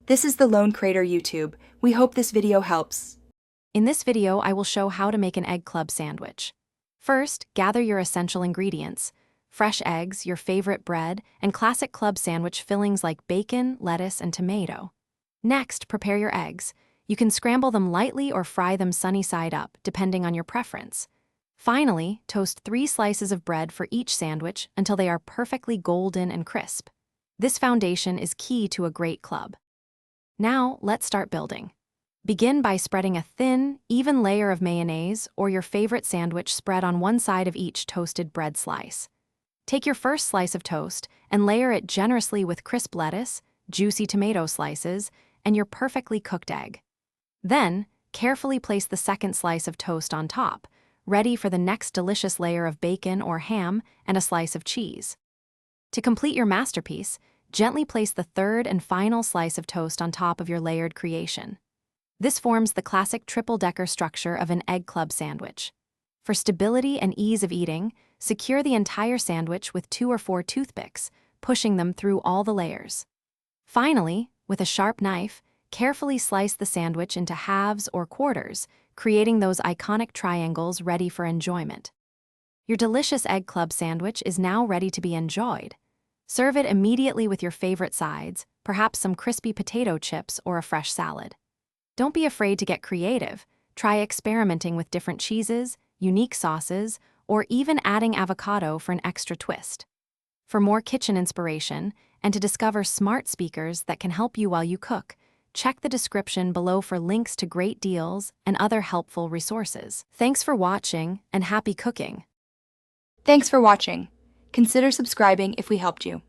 This is the Lone Crater YouTube. We hope this video helps. In this video, I will show how to make an egg club sandwich. First, gather your essential ingredients: fresh eggs, your favorite bread, and classic club sandwich fillings like bacon, lettuce, and tomato. Next, prepare your eggs. You can scramble them lightly or fry them sunny side up, depending on your preference. Finally, toast 3 slices of bread for each sandwich until they are perfectly golden and crisp. This foundation is key to a great club. Now, let's start building. Begin by spreading a thin, even layer of mayonnaise or your favorite sandwich spread on one side of each toasted bread slice. Take your first slice of toast and layer it generously with crisp lettuce, juicy tomato slices, and your perfectly cooked egg. Then, carefully place the second slice of toast on top, ready for the next delicious layer of bacon or ham and a slice of cheese. To complete your masterpiece, gently place the third and final slice of toast on top of your layered creation. This forms the classic triple-decker structure of an egg club sandwich. For stability and ease of eating, secure the entire sandwich with 2 or 4 toothpicks, pushing them through all the layers. Finally, with a sharp knife, carefully slice the sandwich into halves or quarters, creating those iconic triangles ready for enjoyment. Your delicious egg club sandwich is now ready to be enjoyed. Serve it immediately with your favorite sides, perhaps some crispy potato chips or a fresh salad. Don't be afraid to get creative. Try experimenting with different cheeses, unique sauces, or even adding avocado for an extra twist. For more kitchen inspiration and to discover smart speakers that can help you while you cook, check the description below for links to great deals and other helpful resources. Thanks for watching and happy cooking. Thanks for watching. Consider subscribing if we helped you.